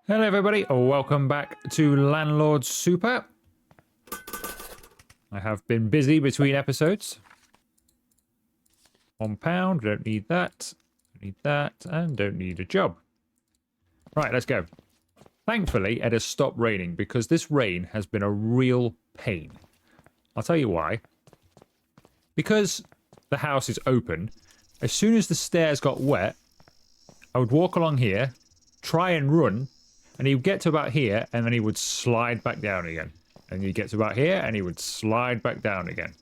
Hello everybody, welcome back to Landlord Super. I have been busy between episodes. £1, don't need that, and don't need a job. Right, let's go. Thankfully, it has stopped raining because this rain has been a real pain. I'll tell you why. Because the house is open, as soon as the stairs got wet, I would walk along here, try and run, and he would get to about here, and then he would slide back down again. And he'd get to about here, and he would slide back down again.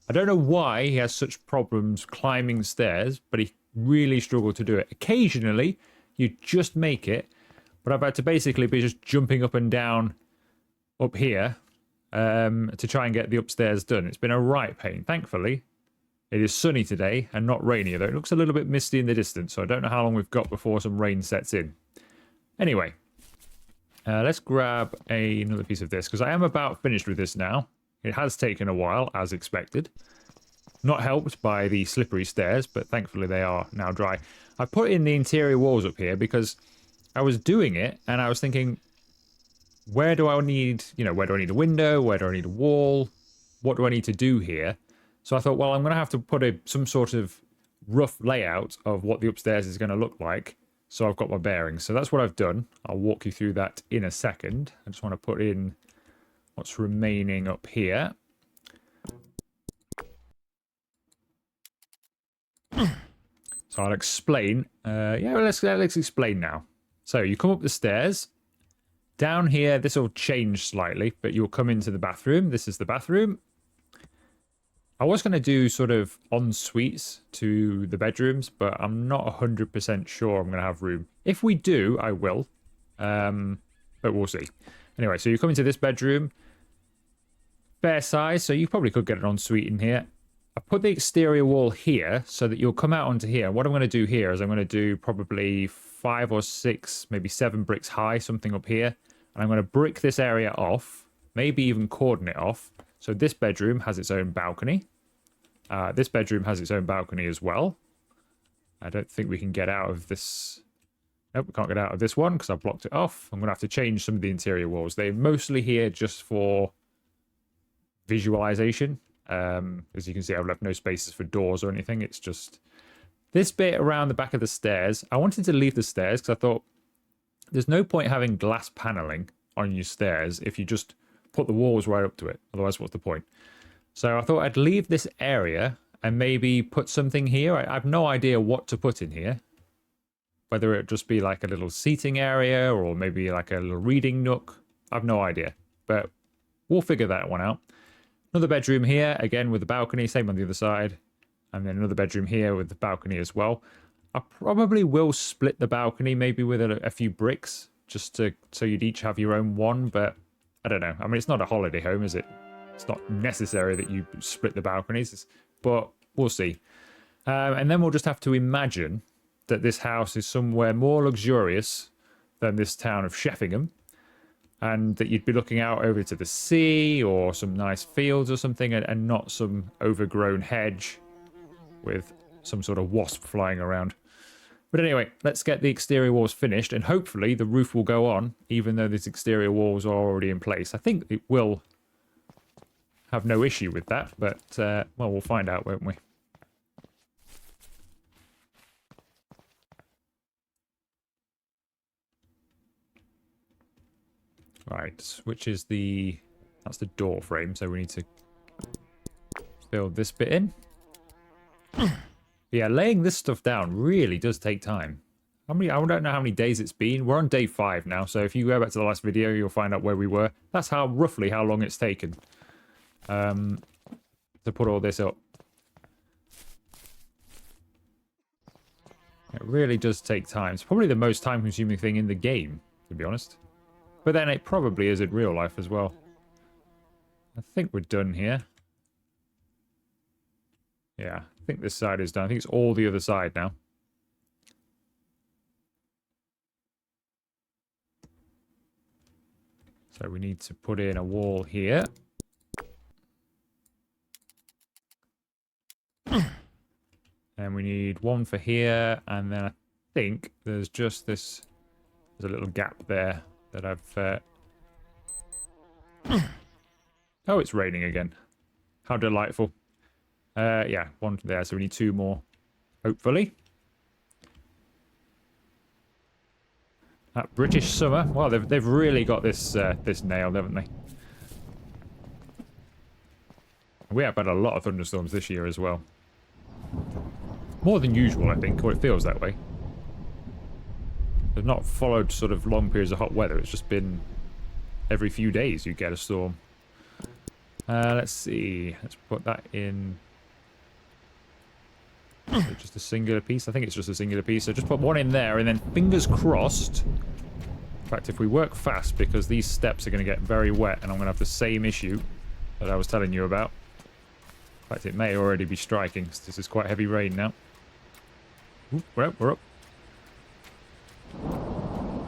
I don't know why he has such problems climbing stairs, but he really struggled to do it. Occasionally, you just make it, but I've had to basically be just jumping up and down up here to try and get the upstairs done. It's been a right pain. Thankfully, it is sunny today and not rainy, though it looks a little bit misty in the distance, so I don't know how long we've got before some rain sets in. Anyway. Let's grab another piece of this, because I am about finished with this now. It has taken a while, as expected. Not helped by the slippery stairs, but thankfully they are now dry. I put in the interior walls up here because I was doing it, and I was thinking, where do I need, where do I need a window? Where do I need a wall? What do I need to do here? So I thought, well, I'm going to have to put some sort of rough layout of what the upstairs is going to look like. So I've got my bearings. So that's what I've done. I'll walk you through that in a second. I just want to put in what's remaining up here. So I'll explain. Let's explain now. So you come up the stairs. Down here, this will change slightly, but you'll come into the bathroom. This is the bathroom. I was going to do sort of en-suites to the bedrooms, but I'm not 100% sure I'm going to have room. If we do, I will. But we'll see. Anyway, so you come into this bedroom. Fair size, so you probably could get an en-suite in here. I put the exterior wall here so that you'll come out onto here. What I'm going to do here is I'm going to do probably 5 or 6, maybe 7 bricks high, something up here. And I'm going to brick this area off, maybe even cordon it off. So this bedroom has its own balcony. This bedroom has its own balcony as well. I don't think we can get out of this. Nope, we can't get out of this one because I've blocked it off. I'm going to have to change some of the interior walls. They're mostly here just for visualization. As you can see, I've left no spaces for doors or anything. It's just this bit around the back of the stairs. I wanted to leave the stairs because I thought there's no point having glass paneling on your stairs if you just put the walls right up to it. Otherwise, what's the point? So I thought I'd leave this area and maybe put something here. I have no idea what to put in here. Whether it just be like a little seating area or maybe like a little reading nook. I have no idea. But we'll figure that one out. Another bedroom here, again with the balcony, same on the other side. And then another bedroom here with the balcony as well. I probably will split the balcony maybe with a few bricks. Just so you'd each have your own one, but I don't know. I mean, it's not a holiday home, is it? It's not necessary that you split the balconies, but we'll see. And then we'll just have to imagine that this house is somewhere more luxurious than this town of Sheffingham, and that you'd be looking out over to the sea or some nice fields or something, and not some overgrown hedge with some sort of wasp flying around. But anyway, let's get the exterior walls finished, and hopefully the roof will go on, even though these exterior walls are already in place. I think it will have no issue with that, but, well, we'll find out, won't we? Right, which is that's the door frame, so we need to build this bit in. Yeah, laying this stuff down really does take time. I don't know how many days it's been. We're on day 5 now, so if you go back to the last video, you'll find out where we were. That's roughly how long it's taken to put all this up. It really does take time. It's probably the most time-consuming thing in the game, to be honest. But then it probably is in real life as well. I think we're done here. Yeah, I think this side is done. I think it's all the other side now. So we need to put in a wall here. And we need one for here, and then I think there's just this, there's a little gap there that I've... Oh, it's raining again. How delightful. Yeah, one there, so we need 2 more, hopefully. That British summer. Well, they've really got this this nailed, haven't they? We have had a lot of thunderstorms this year as well. More than usual, I think, or it feels that way. They've not followed sort of long periods of hot weather. It's just been every few days you get a storm. Let's see. Let's put that in. Is it just a singular piece? I think it's just a singular piece. So just put one in there, and then fingers crossed. In fact, if we work fast, because these steps are going to get very wet, and I'm going to have the same issue that I was telling you about. In fact, it may already be striking. This is quite heavy rain now. Ooh, we're up, we're up.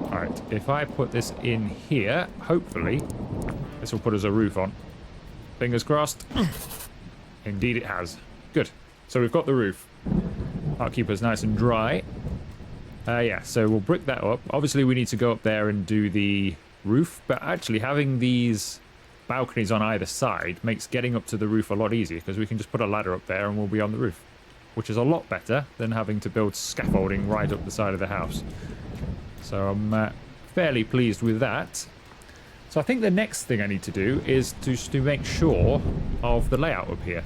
Alright, if I put this in here, hopefully, this will put us a roof on. Fingers crossed. Indeed it has. Good. So we've got the roof. That'll keep us nice and dry. Yeah, so we'll brick that up. Obviously, we need to go up there and do the roof, but actually having these balconies on either side makes getting up to the roof a lot easier, because we can just put a ladder up there and we'll be on the roof, which is a lot better than having to build scaffolding right up the side of the house. So I'm fairly pleased with that. So I think the next thing I need to do is to make sure of the layout up here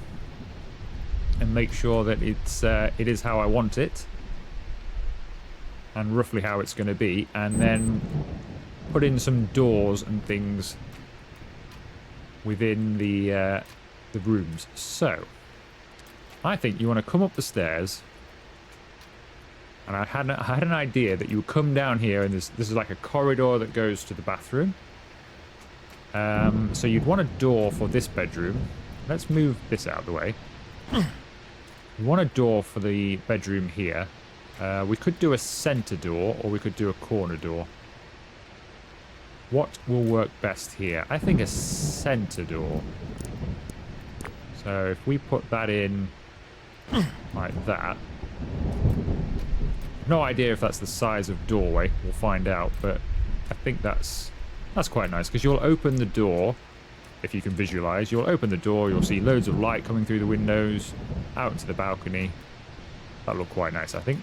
and make sure that it is how I want it and roughly how it's going to be, and then put in some doors and things within the rooms. So I think you want to come up the stairs, and I had an idea that you would come down here, and this is like a corridor that goes to the bathroom. So you'd want a door for this bedroom. Let's move this out of the way. You want a door for the bedroom here. We could do a center door, or we could do a corner door. What will work best here? I think a center door. So if we put that in like that. No idea if that's the size of doorway. We'll find out, but I think that's quite nice, because you'll open the door. If you can visualize, you'll open the door, you'll see loads of light coming through the windows out into the balcony. That'll look quite nice, I think.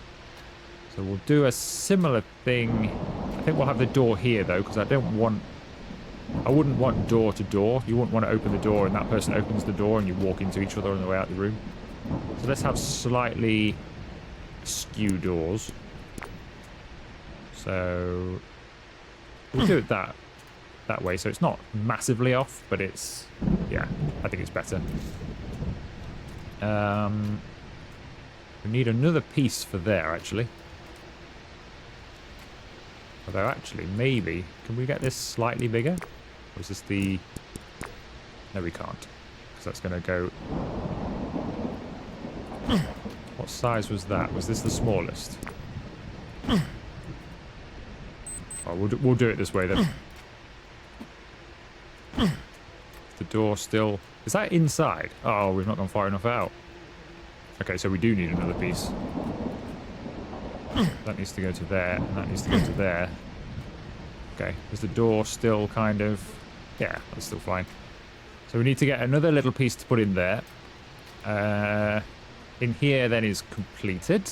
So we'll do a similar thing. I think we'll have the door here though, because I wouldn't want door to door. You wouldn't want to open the door and that person opens the door and you walk into each other on the way out the room. So let's have slightly skew doors. So we'll do it that way, so it's not massively off, but it's, yeah, I think it's better. We need another piece for there, actually. Although, actually, maybe, can we get this slightly bigger? Or is this the... No, we can't, because that's going to go... What size was that? Was this the smallest? Oh, we'll do it this way, then. The door still... Is that inside? Oh, we've not gone far enough out. Okay, so we do need another piece. That needs to go to there, and that needs to go to there. Okay, is the door still kind of... Yeah, that's still fine. So we need to get another little piece to put in there. In here then is completed.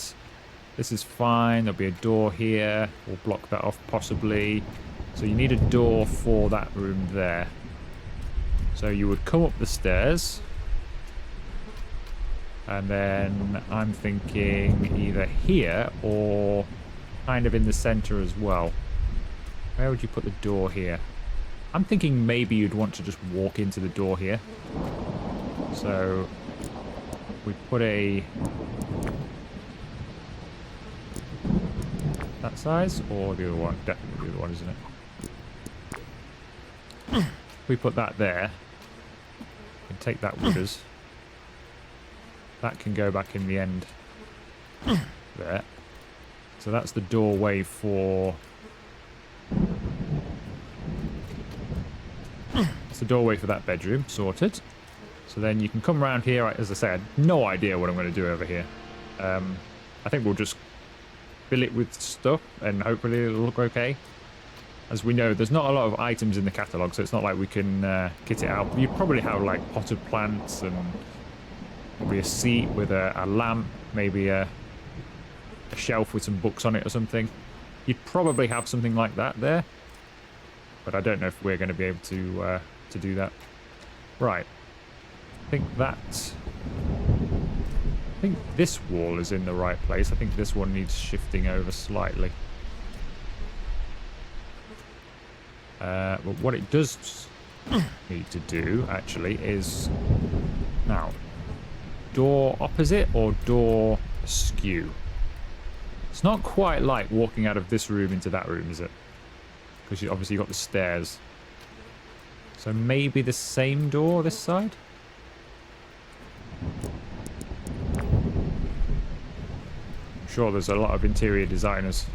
This is fine. There'll be a door here. We'll block that off possibly. So you need a door for that room there. So you would come up the stairs. And then I'm thinking either here or kind of in the center as well. Where would you put the door here? I'm thinking maybe you'd want to just walk into the door here. So we put a... that size or the other one? Definitely the other one, isn't it? We put that there. And take that with us. That can go back in the end there. So that's the doorway for... It's the doorway for that bedroom, sorted. So then you can come around here. As I said, no idea what I'm going to do over here. I think we'll just fill it with stuff and hopefully it'll look okay. as we know, there's not a lot of items in the catalogue, so it's not like we can kit it out. You probably have like potted plants and probably a seat with a lamp, maybe a shelf with some books on it or something. You'd probably have something like that there, but I don't know if we're going to be able to do that. Right. I think this wall is in the right place. I think this one needs shifting over slightly. But what it does need to do, actually, is... Now, door opposite or door askew? It's not quite like walking out of this room into that room, is it? Because obviously you've got the stairs. So maybe the same door this side? I'm sure there's a lot of interior designers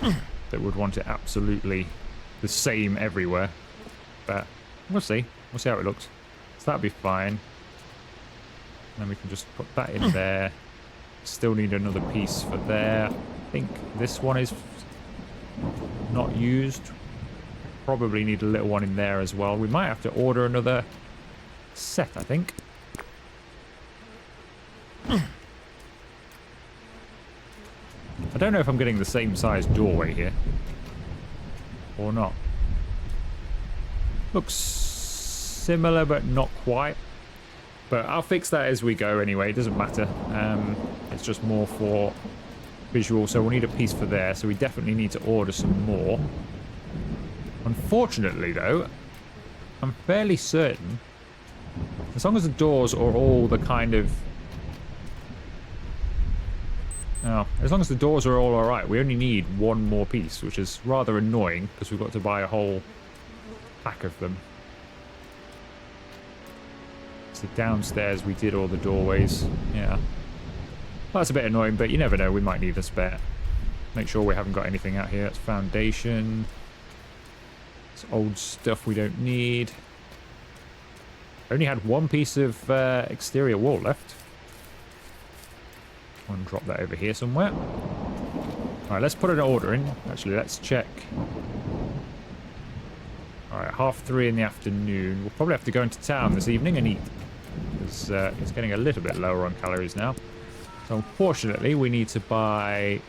that would want it absolutely the same everywhere. But we'll see. We'll see how it looks. So that'll be fine. And then we can just put that in there. Still need another piece for there. I think this one is not used. Probably need a little one in there as well. We might have to order another set, I think. I don't know if I'm getting the same size doorway here or not. Looks similar but not quite. But I'll fix that as we go anyway. It doesn't matter. It's just more for visual. So we'll need a piece for there. So we definitely need to order some more. Unfortunately, though, I'm fairly certain, as long as the doors are all the kind of... Oh, as long as the doors are all alright, we only need one more piece, which is rather annoying, because we've got to buy a whole pack of them. So downstairs we did all the doorways. Yeah. Well, that's a bit annoying, but you never know, we might need a spare. Make sure we haven't got anything out here. It's foundation. It's old stuff we don't need. Only had one piece of exterior wall left. I'll drop that over here somewhere. Alright, let's put an order in. Actually, let's check. Alright, 3:30 in the afternoon. We'll probably have to go into town this evening and eat. Because it's getting a little bit lower on calories now. So unfortunately, we need to buy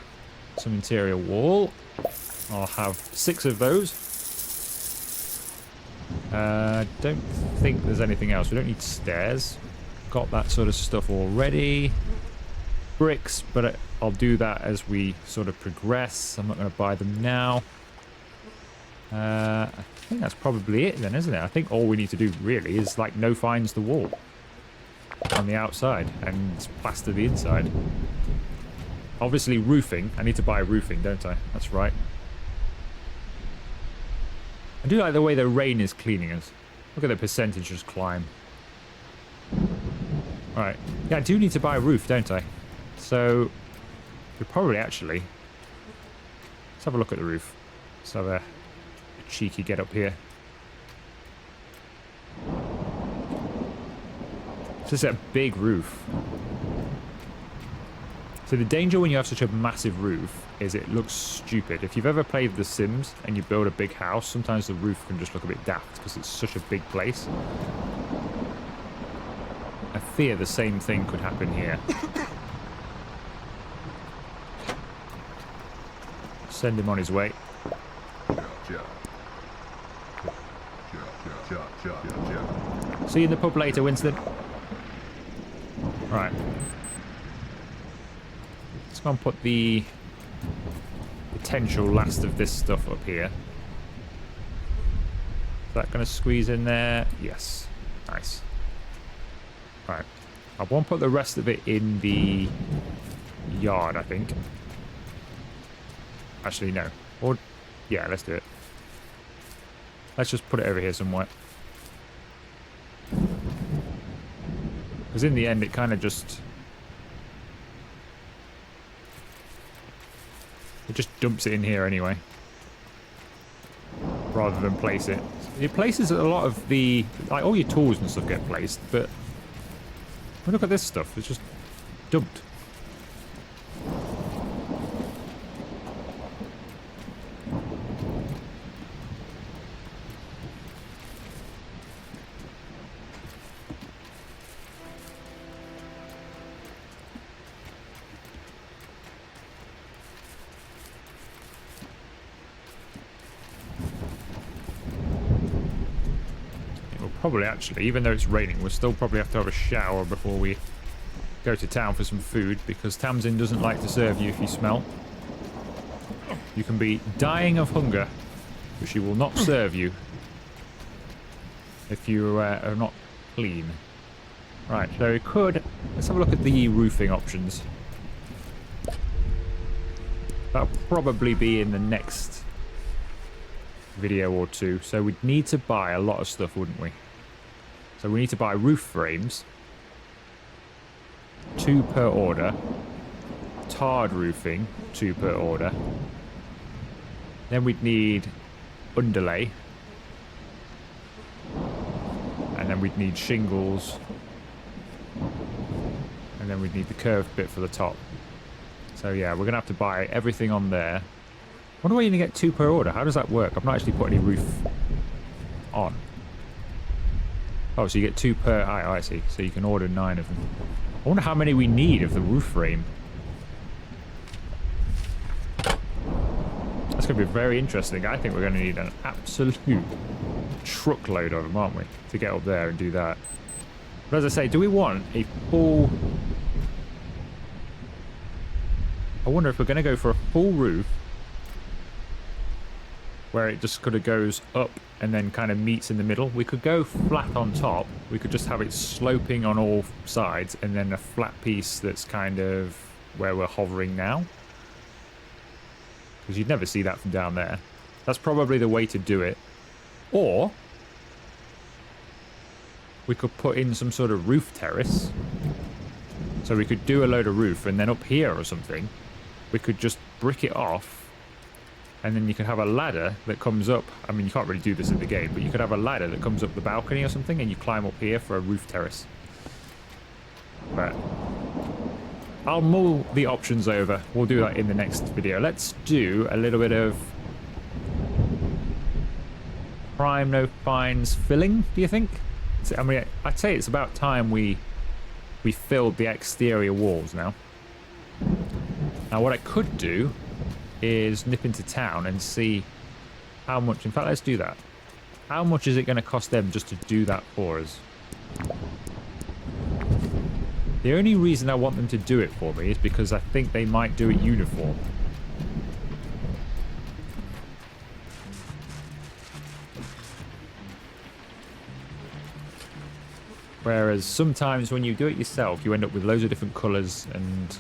some interior wall. I'll have 6 of those. Don't think there's anything else. We don't need stairs. Got that sort of stuff already. Bricks, but I'll do that as we sort of progress. I'm not going to buy them now. I think that's probably it then, isn't it? I think all we need to do really is like no fines the wall on the outside and plaster the inside. Obviously roofing. I need to buy roofing, don't I? That's right. I do like the way the rain is cleaning us. Look at the percentages climb. Right. Yeah, I do need to buy a roof, don't I? So, we probably actually... Let's have a look at the roof. Let's have a cheeky get up here. This is a big roof. So the danger when you have such a massive roof is it looks stupid. If you've ever played The Sims and you build a big house, sometimes the roof can just look a bit daft because it's such a big place. I fear the same thing could happen here. Send him on his way. See you in the pub later, Winston. Right. Let's go and put the potential last of this stuff up here. Is that going to squeeze in there? Yes. Nice. Right. I won't put the rest of it in the yard, I think. Actually, no. Or, yeah, let's do it. Let's just put it over here somewhere. Because in the end, it kind of just... It just dumps it in here anyway. Rather than place it. It places a lot of the... Like, all your tools and stuff get placed, but... Look at this stuff. It's just dumped. Probably, actually, even though it's raining, we'll still probably have to have a shower before we go to town for some food, because Tamsin doesn't like to serve you if you smell. You can be dying of hunger, but she will not serve you if you are not clean. Right, so we could... Let's have a look at the roofing options. That'll probably be in the next video or two. So we'd need to buy a lot of stuff, wouldn't we? So we need to buy roof frames. 2 per order. Tarred roofing, 2 per order. Then we'd need underlay. And then we'd need shingles. And then we'd need the curved bit for the top. So yeah, we're going to have to buy everything on there. I wonder why you only get 2 per order. How does that work? I've not actually put any roof on. Oh, so you get 2 per... I see. So you can order 9 of them. I wonder how many we need of the roof frame. That's going to be very interesting. I think we're going to need an absolute truckload of them, aren't we? To get up there and do that. But as I say, do we want a full... I wonder if we're going to go for a full roof where it just kind of goes up and then kind of meets in the middle. We could go flat on top. We could just have it sloping on all sides and then a flat piece that's kind of where we're hovering now. Because you'd never see that from down there. That's probably the way to do it. Or we could put in some sort of roof terrace. So we could do a load of roof and then up here or something, we could just brick it off. And then you could have a ladder that comes up. I mean, you can't really do this in the game, but you could have a ladder that comes up the balcony or something and you climb up here for a roof terrace. But I'll mull the options over. We'll do that in the next video. Let's do a little bit of prime no fines filling, do you think? I mean, I'd say it's about time we filled the exterior walls now. Now, what I could do is nip into town and see how much... In fact, let's do that. How much is it going to cost them just to do that for us? The only reason I want them to do it for me is because I think they might do it uniform. Whereas sometimes when you do it yourself, you end up with loads of different colours and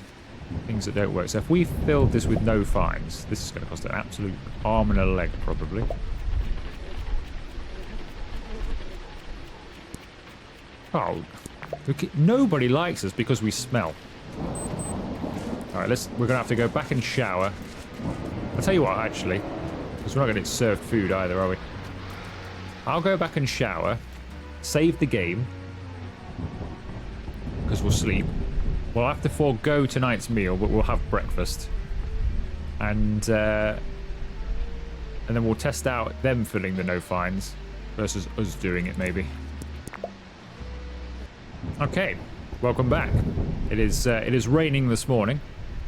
things that don't work. So if we filled this with no fines, this is going to cost an absolute arm and a leg, probably. Oh, look, nobody likes us because we smell. All right, we're going to have to go back and shower. I'll tell you what, actually, because we're not going to serve food either, are we? I'll go back and shower, save the game, because we'll sleep. We'll have to forego tonight's meal, but we'll have breakfast. And then we'll test out them filling the no fines versus us doing it, maybe. Okay, welcome back. It is raining this morning.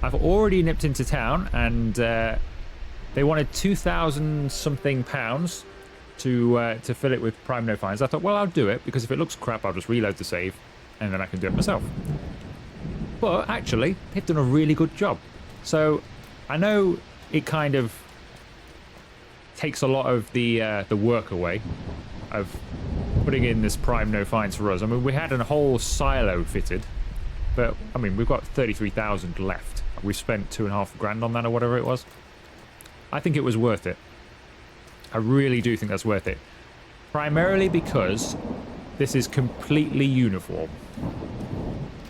I've already nipped into town, and they wanted 2,000 something pounds to fill it with prime no fines. I thought, well, I'll do it, because if it looks crap, I'll just reload the save, and then I can do it myself. But actually, they've done a really good job. So I know it kind of takes a lot of the work away of putting in this prime no fines for us. I mean, we had a whole silo fitted, but I mean, we've got 33,000 left. We spent $2.5 grand on that or whatever it was. I think it was worth it. I really do think that's worth it. Primarily because this is completely uniform.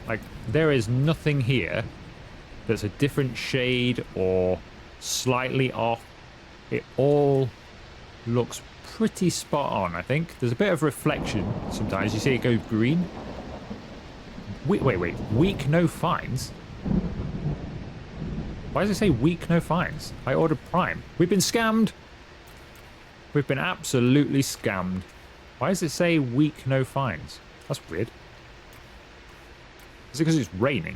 Like, there is nothing here that's a different shade or slightly off. It all looks pretty spot on, I think. There's a bit of reflection sometimes. You see it go green. Wait. Week no fines? Why does it say week no fines? I ordered prime. We've been scammed. We've been absolutely scammed. Why does it say week no fines? That's weird. Is it because it's raining?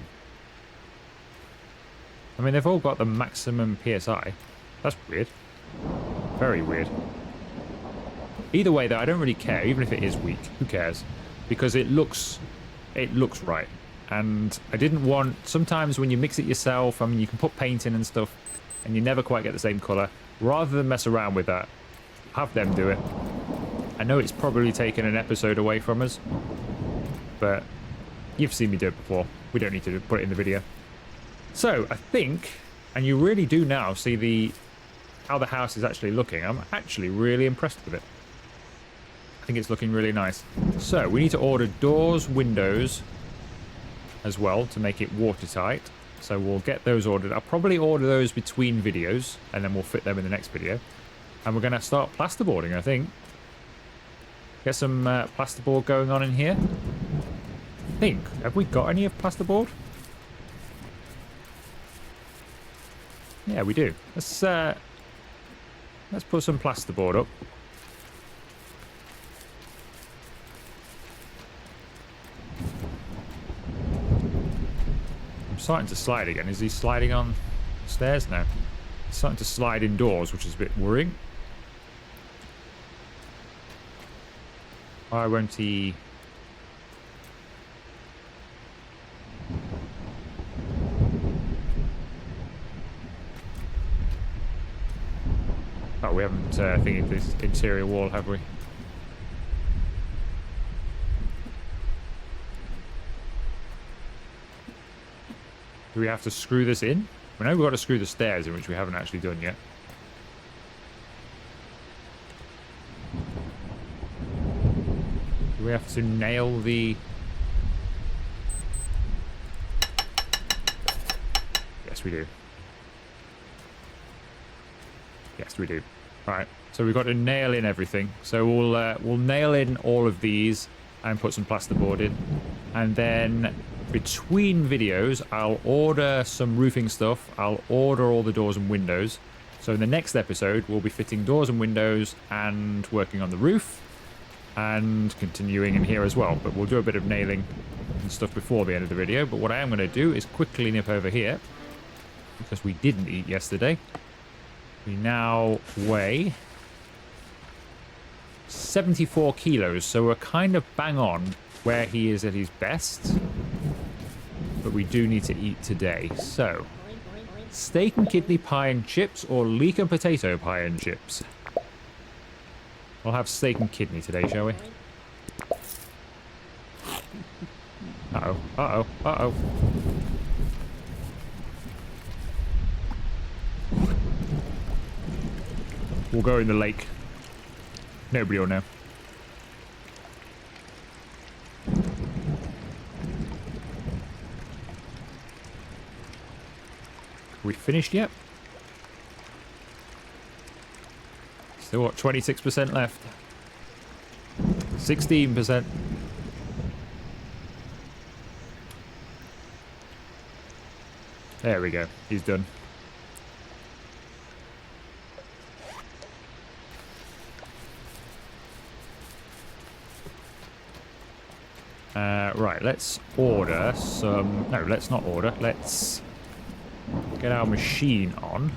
I mean, they've all got the maximum PSI. That's weird. Very weird. Either way, though, I don't really care. Even if it is weak, who cares? Because it looks right. And I didn't want... Sometimes when you mix it yourself, I mean, you can put paint in and stuff, and you never quite get the same colour. Rather than mess around with that, have them do it. I know it's probably taken an episode away from us, but you've seen me do it before. We don't need to put it in the video. So, I think, and you really do now see how the house is actually looking. I'm actually really impressed with it. I think it's looking really nice. So, we need to order doors, windows as well to make it watertight. So, we'll get those ordered. I'll probably order those between videos, and then we'll fit them in the next video. And we're going to start plasterboarding, I think. Get some plasterboard going on in here. I think. Have we got any of plasterboard? Yeah, we do. Let's put some plasterboard up. I'm starting to slide again. Is he sliding on stairs now? He's starting to slide indoors, which is a bit worrying. Why won't he... Oh, we haven't thingied this interior wall, have we? Do we have to screw this in? We know we've got to screw the stairs in, which we haven't actually done yet. Do we have to nail the... Yes, we do. Yes, we do. Right, so we've got to nail in everything. So we'll nail in all of these and put some plasterboard in. And then between videos, I'll order some roofing stuff. I'll order all the doors and windows. So in the next episode, we'll be fitting doors and windows and working on the roof and continuing in here as well. But we'll do a bit of nailing and stuff before the end of the video. But what I am going to do is quickly nip over here because we didn't eat yesterday. We now weigh 74 kilos, so we're kind of bang on where he is at his best. But we do need to eat today. So, steak and kidney pie and chips or leek and potato pie and chips? We'll have steak and kidney today, shall we? Uh-oh, uh-oh, uh-oh. We'll go in the lake. Nobody will know. Are we finished yet? Still what, 26% left? 16%. There we go. He's done. Right, let's order some... No, let's not order. Let's get our machine on.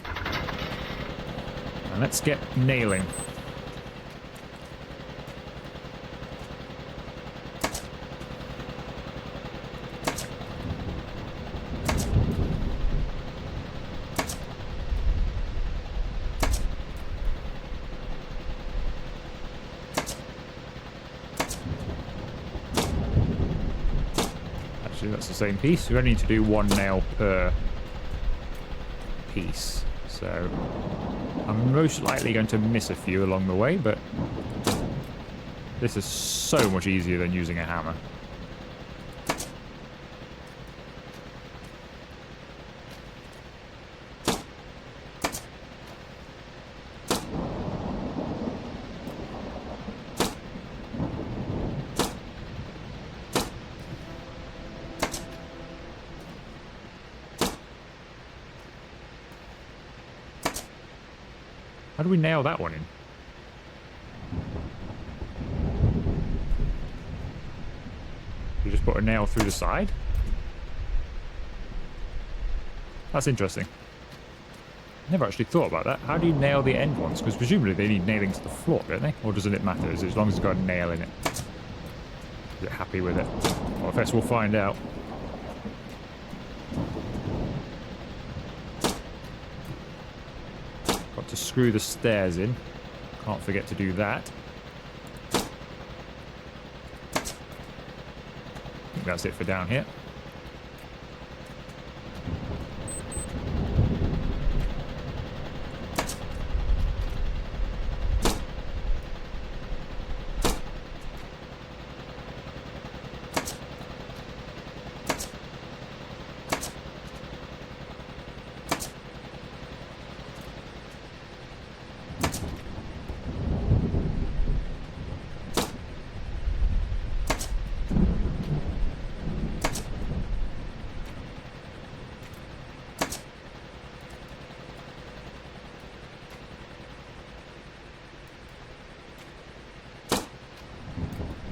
And let's get nailing. That's the same piece. We only need to do one nail per piece. So I'm most likely going to miss a few along the way, but this is so much easier than using a hammer. How do we nail that one in? You just put a nail through the side? That's interesting. Never actually thought about that. How do you nail the end ones? Because presumably they need nailing to the floor, don't they? Or doesn't it matter? Is it as long as it's got a nail in it? Is it happy with it? Well, I guess we'll find out. Got to screw the stairs in. Can't forget to do that. I think that's it for down here.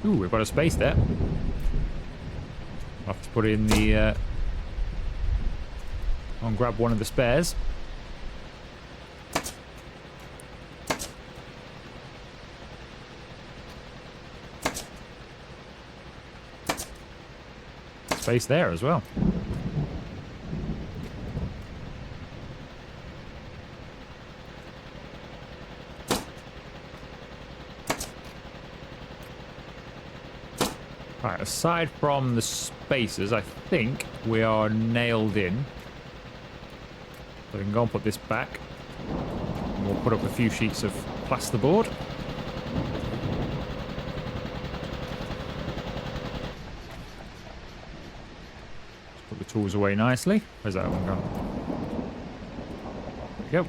Ooh, we've got a space there. I'll have to put in the... I'll grab one of the spares. Space there as well. Right, aside from the spaces, I think we are nailed in. So we can go and put this back. And we'll put up a few sheets of plasterboard. Just put the tools away nicely. Where's that one gone? There we go.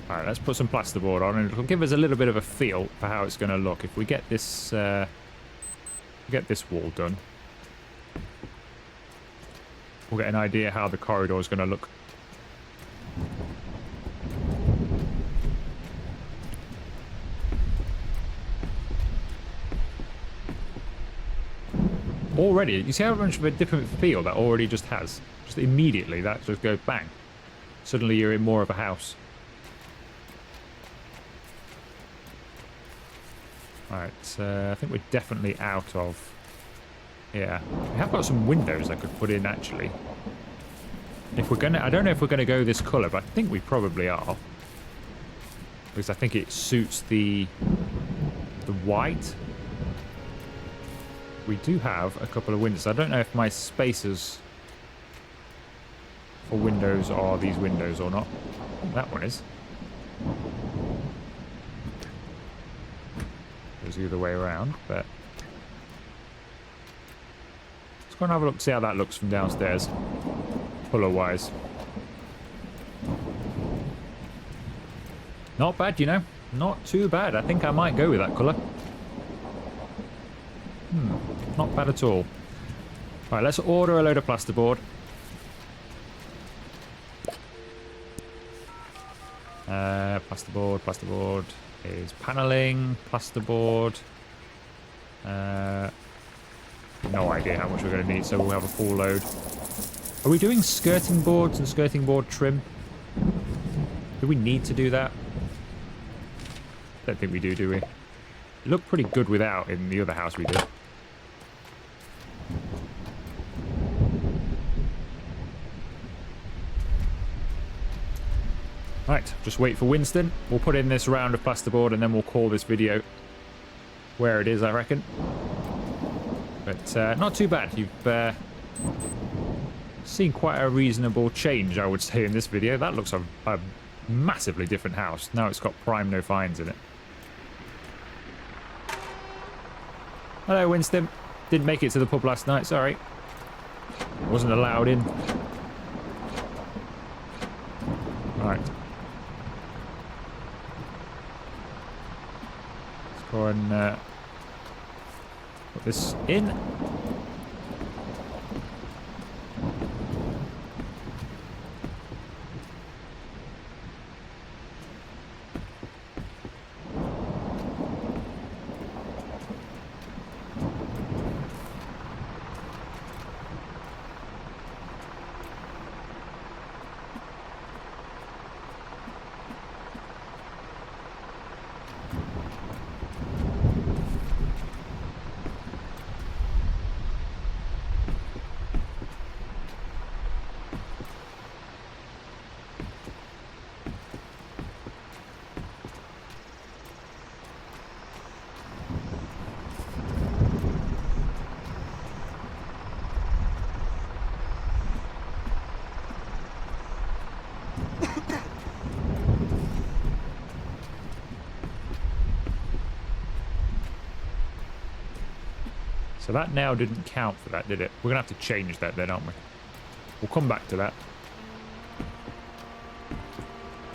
Alright, let's put some plasterboard on and it'll give us a little bit of a feel for how it's going to look. If we get this... get this wall done, we'll get an idea how the corridor is going to look. Already, you see how much of a different feel that already just has? Just immediately, that just goes bang. Suddenly you're in more of a house. Right, I think we're definitely out of... Yeah, we have got some windows I could put in, actually. If we're gonna... I don't know if we're going to go this colour, but I think we probably are. Because I think it suits the white. We do have a couple of windows. I don't know if my spaces for windows are these windows or not. That one is. Goes the other way around, but let's go and have a look, see how that looks from downstairs, colour wise. Not bad, you know, not too bad. I think I might go with that colour. Not bad at all. Right, let's order a load of plasterboard. Plasterboard is paneling, plasterboard. No idea how much we're going to need, so we'll have a full load. Are we doing skirting boards and skirting board trim? Do we need to do that? Don't think we do we? It looked pretty good without in the other house we did. Right, just wait for Winston. We'll put in this round of plasterboard and then we'll call this video where it is, I reckon. But not too bad. You've seen quite a reasonable change, I would say, in this video. That looks a massively different house. Now it's got prime no fines in it. Hello, Winston. Didn't make it to the pub last night, sorry. Wasn't allowed in. Right. Let's go and put this in. So that now didn't count for that, did it? We're going to have to change that then, aren't we? We'll come back to that.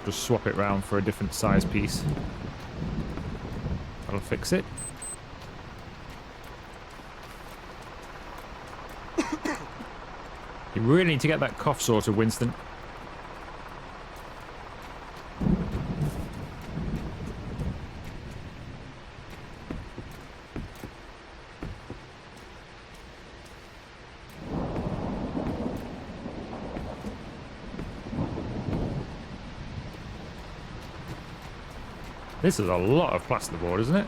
Just swap it round for a different size piece. That'll fix it. You really need to get that cough sorted, Winston. This is a lot of plasterboard, isn't it?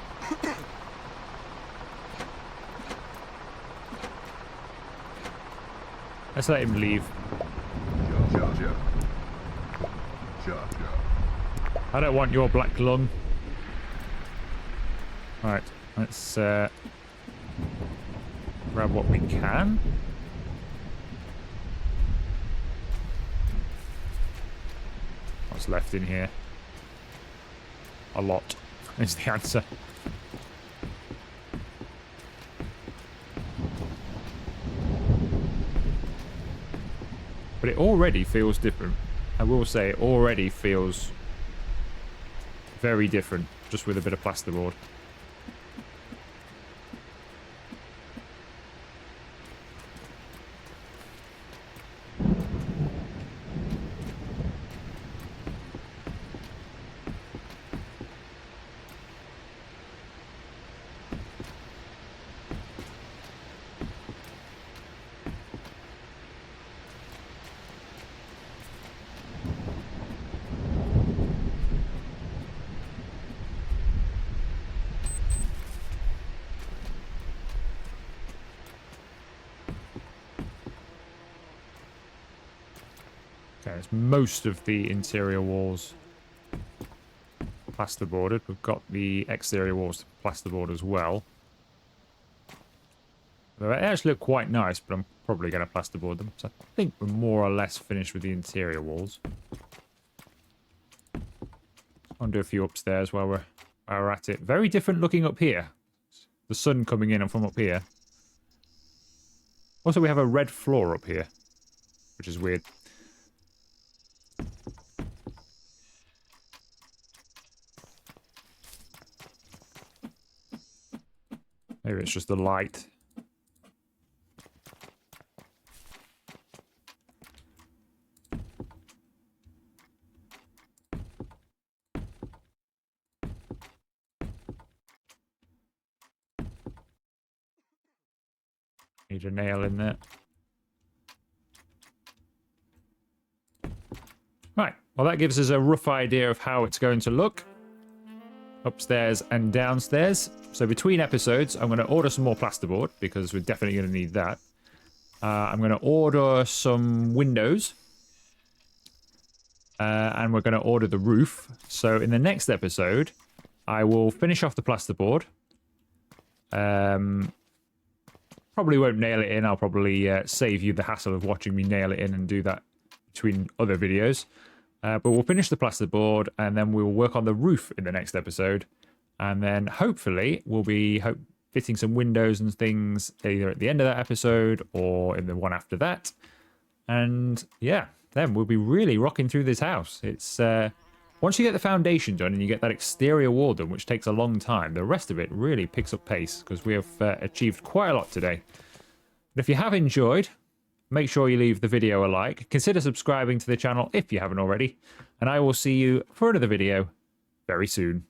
Let's let him leave. I don't want your black lung. Right, let's grab what we can. What's left in here? A lot is the answer. But it already feels different. I will say it already feels very different just with a bit of plasterboard. Okay, it's most of the interior walls plasterboarded. We've got the exterior walls plasterboard as well. They actually look quite nice, but I'm probably going to plasterboard them. So I think we're more or less finished with the interior walls. I'll do a few upstairs while we're at it. Very different looking up here. The sun coming in and from up here. Also, we have a red floor up here, which is weird. Maybe it's just the light. Need a nail in there. Right, well that gives us a rough idea of how it's going to look. Upstairs and downstairs. So between episodes, I'm going to order some more plasterboard because we're definitely going to need that. I'm going to order some windows. And we're going to order the roof. So in the next episode, I will finish off the plasterboard. Probably won't nail it in. I'll probably save you the hassle of watching me nail it in and do that between other videos. But we'll finish the plasterboard and then we'll work on the roof in the next episode. And then hopefully we'll be fitting some windows and things either at the end of that episode or in the one after that. And yeah, then we'll be really rocking through this house. It's once you get the foundation done and you get that exterior wall done, which takes a long time, the rest of it really picks up pace because we have achieved quite a lot today. But if you have enjoyed, make sure you leave the video a like. Consider subscribing to the channel if you haven't already. And I will see you for another video very soon.